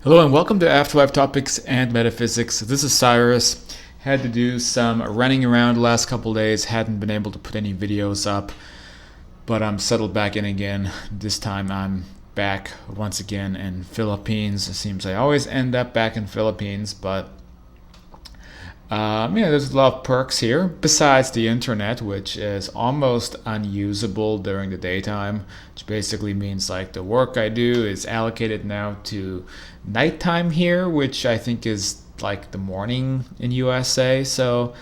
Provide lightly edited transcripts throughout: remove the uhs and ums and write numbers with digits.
Hello and welcome to Afterlife Topics and Metaphysics. This is Cyrus. Had to do some running around the last couple days, hadn't been able to put any videos up, but I'm settled back in again. This time I'm back once again in Philippines. It seems I always end up back in Philippines, but there's a lot of perks here besides the internet, which is almost unusable during the daytime, which basically means like the work I do is allocated now to nighttime here, which I think is like the morning in USA. So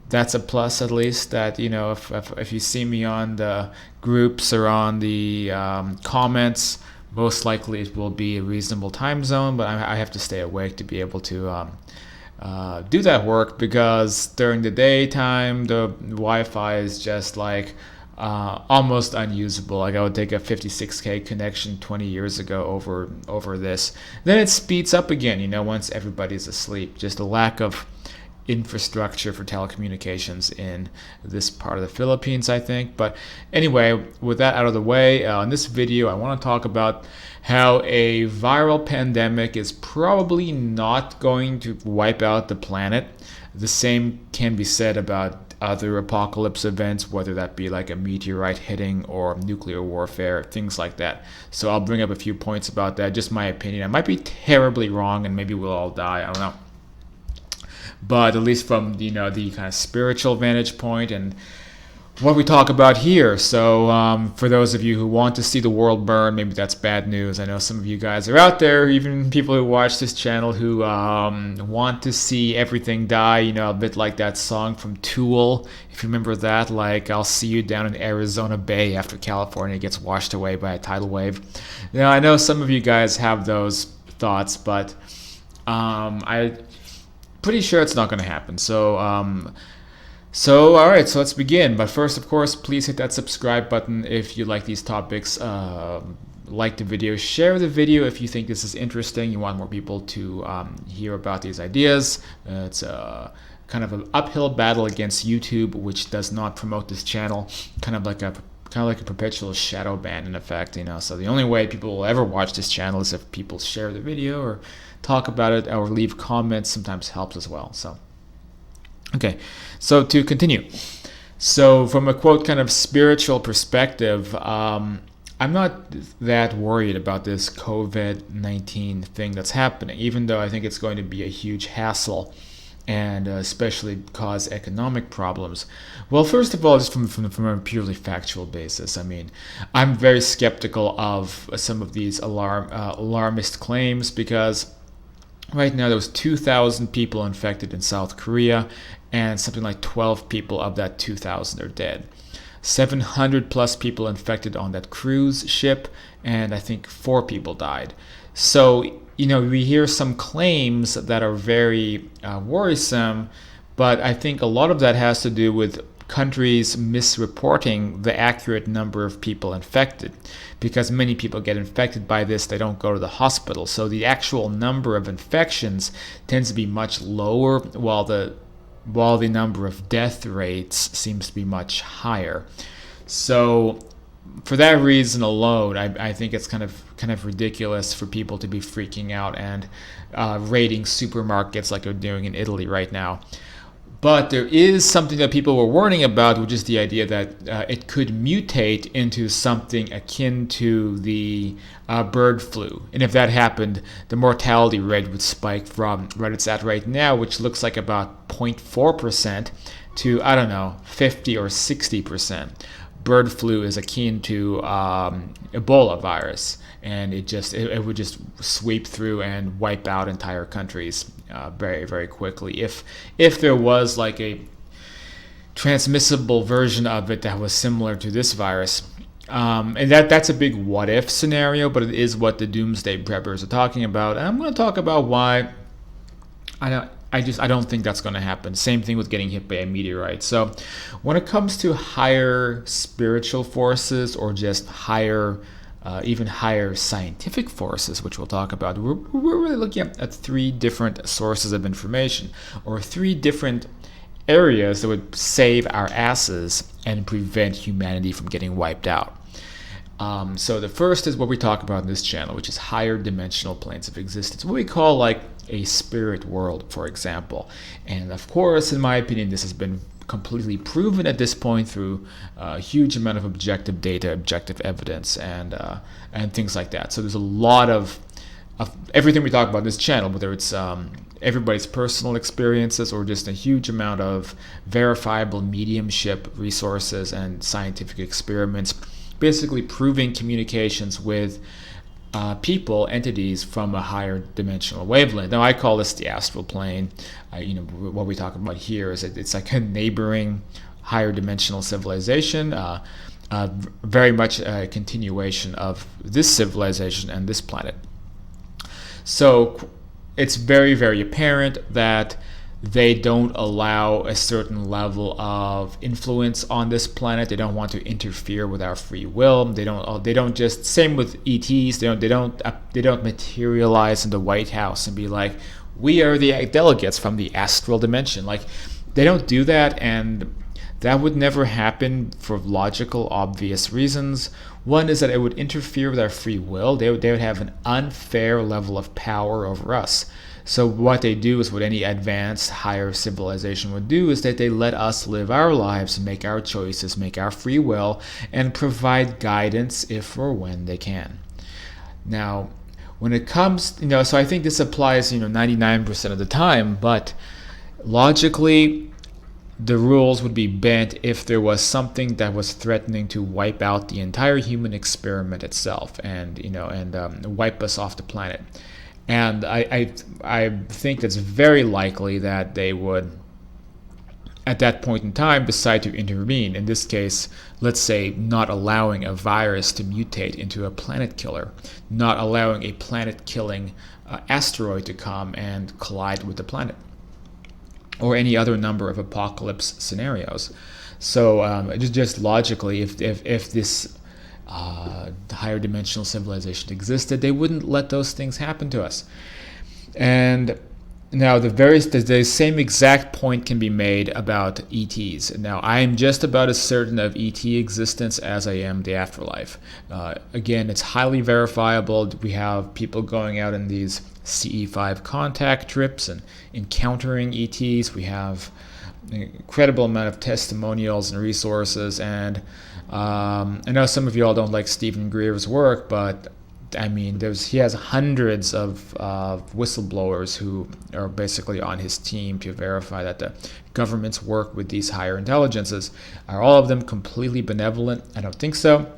that's a plus at least that, if you see me on the groups or on the comments, most likely it will be a reasonable time zone, but I have to stay awake to be able to do that work because during the daytime the Wi-Fi is just like almost unusable. Like I would take a 56K connection 20 years ago over this. Then it speeds up again, once everybody's asleep. Just a lack of infrastructure for telecommunications in this part of the Philippines, I think. But anyway, with that out of the way, in this video, I want to talk about how a viral pandemic is probably not going to wipe out the planet. The same can be said about other apocalypse events, whether that be like a meteorite hitting or nuclear warfare, things like that. So I'll bring up a few points about that, just my opinion. I might be terribly wrong and maybe we'll all die, I don't know. But at least from the kind of spiritual vantage point and what we talk about here. So for those of you who want to see the world burn, maybe that's bad news. I know some of you guys are out there, even people who watch this channel, who want to see everything die, a bit like that song from Tool, if you remember that, like I'll see you down in Arizona Bay after California gets washed away by a tidal wave. I know some of you guys have those thoughts, but I pretty sure it's not going to happen. So all right, so let's begin. But first, of course, please hit that subscribe button if you like these topics. Like the video, share the video if you think this is interesting. You want more people to hear about these ideas. It's kind of an uphill battle against YouTube, which does not promote this channel. Kind of like a perpetual shadow ban in effect, So the only way people will ever watch this channel is if people share the video or talk about it or leave comments. Sometimes helps as well. So, okay. So to continue. So from a quote kind of spiritual perspective, I'm not that worried about this COVID-19 thing that's happening, even though I think it's going to be a huge hassle and especially cause economic problems. Well, first of all, just from a purely factual basis, I'm very skeptical of some of these alarmist claims because right now there was 2,000 people infected in South Korea and something like 12 people of that 2,000 are dead. 700 plus people infected on that cruise ship, and I think 4 people died. So we hear some claims that are very worrisome, but I think a lot of that has to do with countries misreporting the accurate number of people infected. Because many people get infected by this, they don't go to the hospital. So the actual number of infections tends to be much lower, while the number of death rates seems to be much higher. So for that reason alone, I think it's kind of ridiculous for people to be freaking out and raiding supermarkets like they're doing in Italy right now. But there is something that people were warning about, which is the idea that it could mutate into something akin to the bird flu. And if that happened, the mortality rate would spike from what it's at right now, which looks like about 0.4% to, I don't know, 50 or 60%. Bird flu is akin to Ebola virus, and it would just sweep through and wipe out entire countries very, very quickly. If there was like a transmissible version of it that was similar to this virus, and that's a big what if scenario, but it is what the doomsday preppers are talking about, and I'm going to talk about why I don't think that's going to happen. Same thing with getting hit by a meteorite. So when it comes to higher spiritual forces or just even higher scientific forces, which we'll talk about, we're really looking at 3 different sources of information, or 3 different areas that would save our asses and prevent humanity from getting wiped out. So the first is what we talk about in this channel, which is higher dimensional planes of existence, what we call like a spirit world, for example. And of course, in my opinion, this has been completely proven at this point through a huge amount of objective data, objective evidence, and things like that. So there's a lot of everything we talk about in this channel, whether it's everybody's personal experiences or just a huge amount of verifiable mediumship resources and scientific experiments, basically proving communications with people, entities from a higher dimensional wavelength. Now, I call this the astral plane. What we talk about here is it's like a neighboring higher dimensional civilization, very much a continuation of this civilization and this planet. So it's very, very apparent that they don't allow a certain level of influence on this planet. They don't want to interfere with our free will. They don't just, same with ETs. They don't materialize in the White House and be like, we are the delegates from the astral dimension. Like, they don't do that, and that would never happen for logical, obvious reasons. One is that it would interfere with our free will. They would have an unfair level of power over us. So what they do is what any advanced higher civilization would do, is that they let us live our lives, make our choices, make our free will, and provide guidance if or when they can. Now, when it comes, so I think this applies, 99% of the time, but logically, the rules would be bent if there was something that was threatening to wipe out the entire human experiment itself, and wipe us off the planet. And I think it's very likely that they would, at that point in time, decide to intervene. In this case, let's say not allowing a virus to mutate into a planet killer, not allowing a planet-killing asteroid to come and collide with the planet, or any other number of apocalypse scenarios. So just logically, if this higher dimensional civilization existed, they wouldn't let those things happen to us. And now the same exact point can be made about ETs. Now, I am just about as certain of ET existence as I am the afterlife. Again, it's highly verifiable. We have people going out in these CE5 contact trips and encountering ETs. We have an incredible amount of testimonials and resources. And I know some of you all don't like Stephen Greer's work, but I mean, he has hundreds of whistleblowers who are basically on his team to verify that the government's work with these higher intelligences. Are all of them completely benevolent? I don't think so.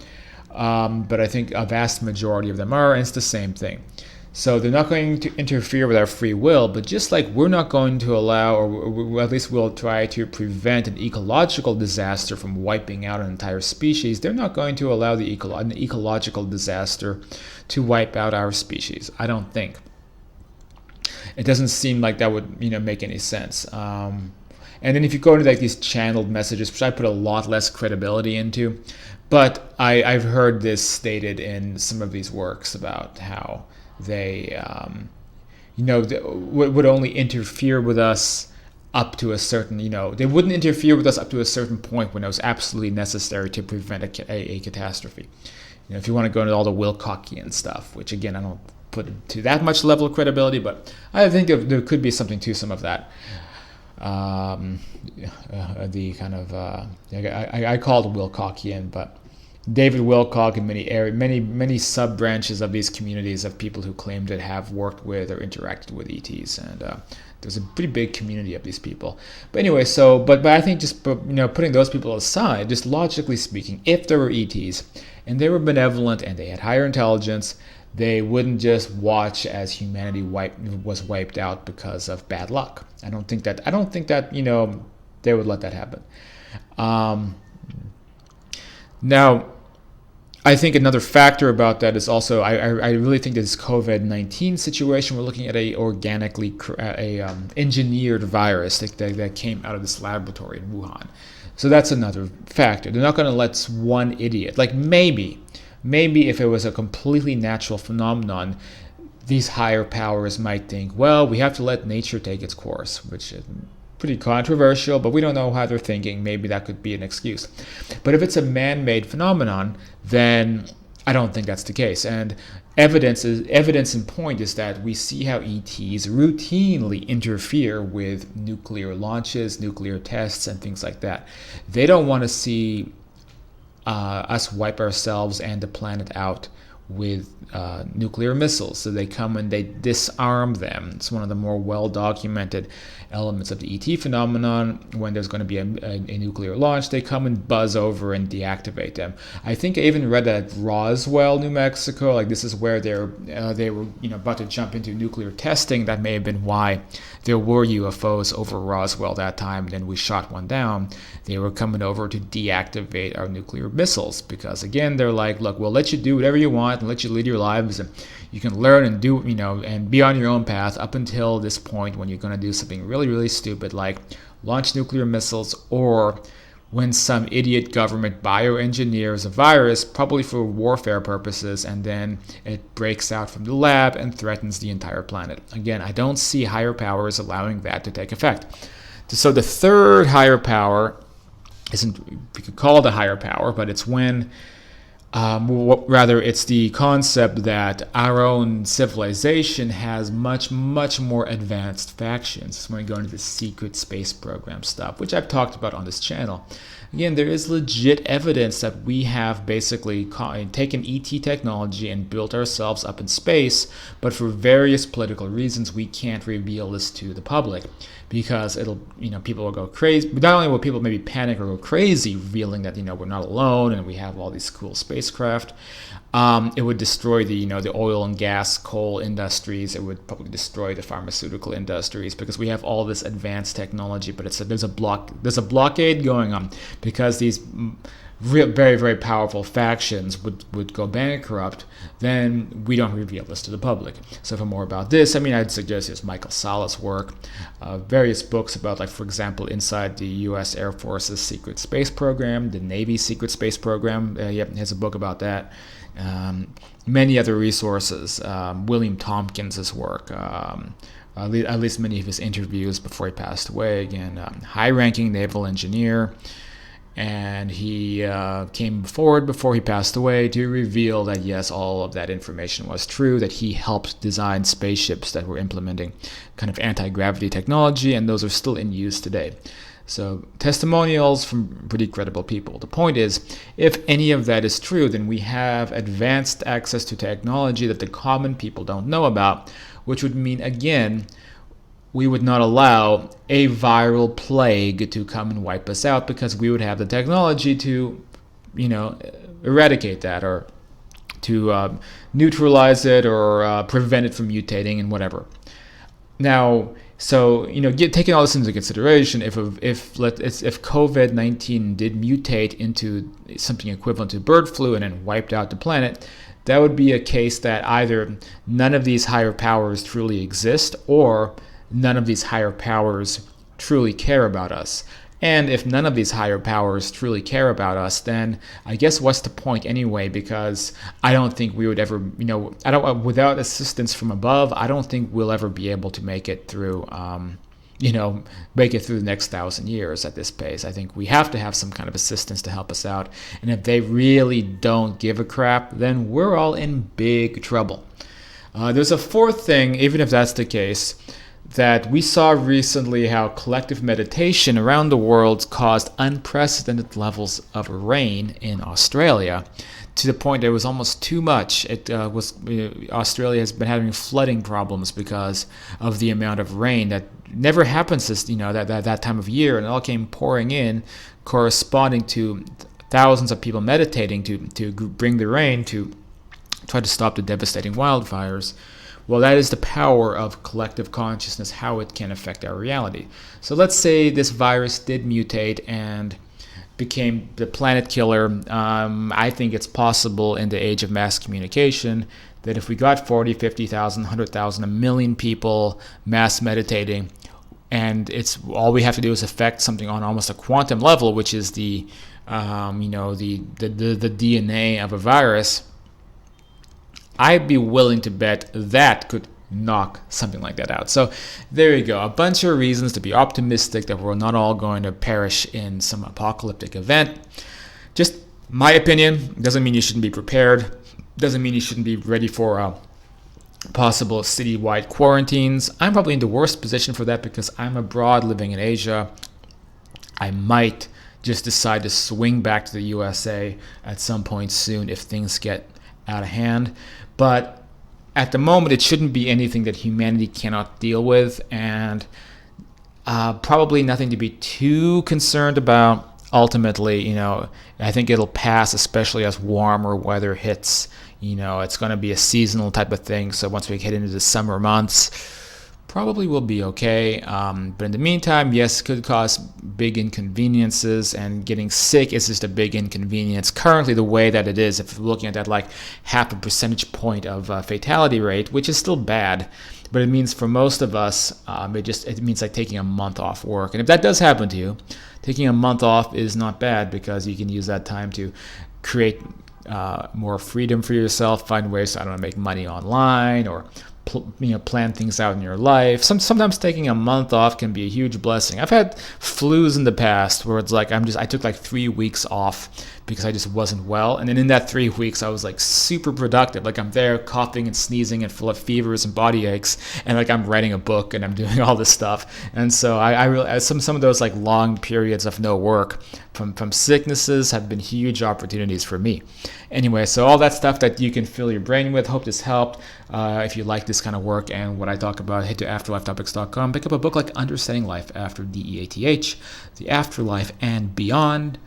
But I think a vast majority of them are, and it's the same thing. So they're not going to interfere with our free will, but just like we're not going to allow, or at least we'll try to prevent an ecological disaster from wiping out an entire species, they're not going to allow an ecological disaster to wipe out our species. I don't think. It doesn't seem like that would, make any sense. And then if you go into like these channeled messages, which I put a lot less credibility into, but I've heard this stated in some of these works about how they, would only interfere with us up to a certain, they wouldn't interfere with us up to a certain point when it was absolutely necessary to prevent a catastrophe. If you want to go into all the Wilcockian stuff, which again, I don't put to that much level of credibility, but I think there could be something to some of that. The kind of, I call it Wilcockian, but David Wilcock and many sub branches of these communities of people who claim to have worked with or interacted with ETs, and there's a pretty big community of these people. But anyway, but I think just putting those people aside, just logically speaking, if there were ETs and they were benevolent and they had higher intelligence, they wouldn't just watch as humanity was wiped out because of bad luck. I don't think that they would let that happen. Now, I think another factor about that is also, I really think this COVID-19 situation, we're looking at a organically engineered virus that came out of this laboratory in Wuhan. So that's another factor. They're not going to let one idiot, like maybe if it was a completely natural phenomenon, these higher powers might think, well, we have to let nature take its course, which is pretty controversial, but we don't know how they're thinking. Maybe that could be an excuse. But if it's a man-made phenomenon, then I don't think that's the case. And evidence in point is that we see how ETs routinely interfere with nuclear launches, nuclear tests, and things like that. They don't want to see us wipe ourselves and the planet out with nuclear missiles. So they come and they disarm them. It's one of the more well documented elements of the ET phenomenon. When there's going to be a nuclear launch, they come and buzz over and deactivate them. I think I even read that at Roswell, New Mexico, like this is where they were about to jump into nuclear testing. That may have been why there were UFOs over Roswell that time. Then we shot one down. They were coming over to deactivate our nuclear missiles because, again, they're like, look, we'll let you do whatever you want and let you lead your lives, and you can learn and do, and be on your own path up until this point when you're going to do something really, really stupid like launch nuclear missiles, or when some idiot government bioengineers a virus, probably for warfare purposes, and then it breaks out from the lab and threatens the entire planet. Again, I don't see higher powers allowing that to take effect. So the third higher power isn't, we could call it a higher power, but it's when rather, it's the concept that our own civilization has much, much more advanced factions. When we go into the secret space program stuff, which I've talked about on this channel. Again, there is legit evidence that we have basically taken ET technology and built ourselves up in space, but for various political reasons, we can't reveal this to the public because people will go crazy. Not only will people maybe panic or go crazy revealing that, we're not alone and we have all these cool spacecraft, it would destroy the oil and gas, coal industries. It would probably destroy the pharmaceutical industries because we have all this advanced technology, but there's a blockade going on because these very, very powerful factions would go bankrupt. Then we don't reveal this to the public. So for more about this, I'd suggest there's Michael Sala's work, various books about, like, for example, inside the U.S. Air Force's secret space program, the Navy's secret space program. He has a book about that. Many other resources. William Tompkins' work. At least many of his interviews before he passed away. Again, high-ranking naval engineer. And he came forward before he passed away to reveal that, yes, all of that information was true, that he helped design spaceships that were implementing kind of anti-gravity technology, and those are still in use today. So testimonials from pretty credible people. The point is, if any of that is true, then we have advanced access to technology that the common people don't know about, which would mean, again, we would not allow a viral plague to come and wipe us out because we would have the technology to, eradicate that or to neutralize it or prevent it from mutating and whatever. Now, so taking all this into consideration, if COVID-19 did mutate into something equivalent to bird flu and then wiped out the planet, that would be a case that either none of these higher powers truly exist or none of these higher powers truly care about us. And if none of these higher powers truly care about us, then I guess what's the point anyway? Because I don't think we would ever, without assistance from above, I don't think we'll ever be able to make it through, make it through the next 1,000 years at this pace. I think we have to have some kind of assistance to help us out. And if they really don't give a crap, then we're all in big trouble. There's a fourth thing, even if that's the case, that we saw recently how collective meditation around the world caused unprecedented levels of rain in Australia, to the point that it was almost too much. Australia has been having flooding problems because of the amount of rain that never happens that time of year, and it all came pouring in, corresponding to thousands of people meditating to bring the rain to try to stop the devastating wildfires. Well, that is the power of collective consciousness, how it can affect our reality. So let's say this virus did mutate and became the planet killer. I think it's possible in the age of mass communication that if we got 40, 50,000, 100,000, a million people mass meditating, and it's all we have to do is affect something on almost a quantum level, which is the DNA of a virus, I'd be willing to bet that could knock something like that out. So there you go. A bunch of reasons to be optimistic that we're not all going to perish in some apocalyptic event. Just my opinion. Doesn't mean you shouldn't be prepared. Doesn't mean you shouldn't be ready for possible citywide quarantines. I'm probably in the worst position for that because I'm abroad living in Asia. I might just decide to swing back to the USA at some point soon if things get out of hand. But at the moment, it shouldn't be anything that humanity cannot deal with, and probably nothing to be too concerned about. Ultimately, I think it'll pass, especially as warmer weather hits. It's going to be a seasonal type of thing. So once we get into the summer months, probably will be okay. But in the meantime, yes, it could cause big inconveniences, and getting sick is just a big inconvenience. Currently, the way that it is, if you're looking at that like half a percentage point of fatality rate, which is still bad, but it means for most of us, it means like taking a month off work. And if that does happen to you, taking a month off is not bad because you can use that time to create more freedom for yourself, find ways to, I don't know, make money online, or plan things out in your life. Sometimes taking a month off can be a huge blessing. I've had flus in the past where it's like I took like 3 weeks off because I just wasn't well, and then in that 3 weeks I was like super productive. Like I'm there coughing and sneezing and full of fevers and body aches, and like I'm writing a book and I'm doing all this stuff. And so I really, some of those like long periods of no work from sicknesses have been huge opportunities for me. Anyway, so all that stuff that you can fill your brain with. Hope this helped. If you like this kind of work and what I talk about, head to afterlifetopics.com. Pick up a book like Understanding Life After DEATH, The Afterlife and Beyond.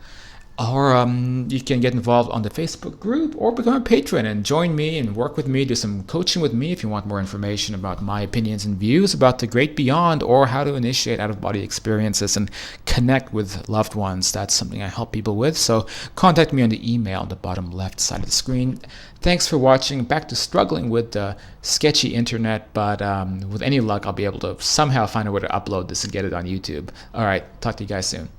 Or you can get involved on the Facebook group or become a patron and join me and work with me, do some coaching with me if you want more information about my opinions and views about the great beyond, or how to initiate out-of-body experiences and connect with loved ones. That's something I help people with. So contact me on the email on the bottom left side of the screen. Thanks for watching. Back to struggling with the sketchy internet, but with any luck, I'll be able to somehow find a way to upload this and get it on YouTube. All right, talk to you guys soon.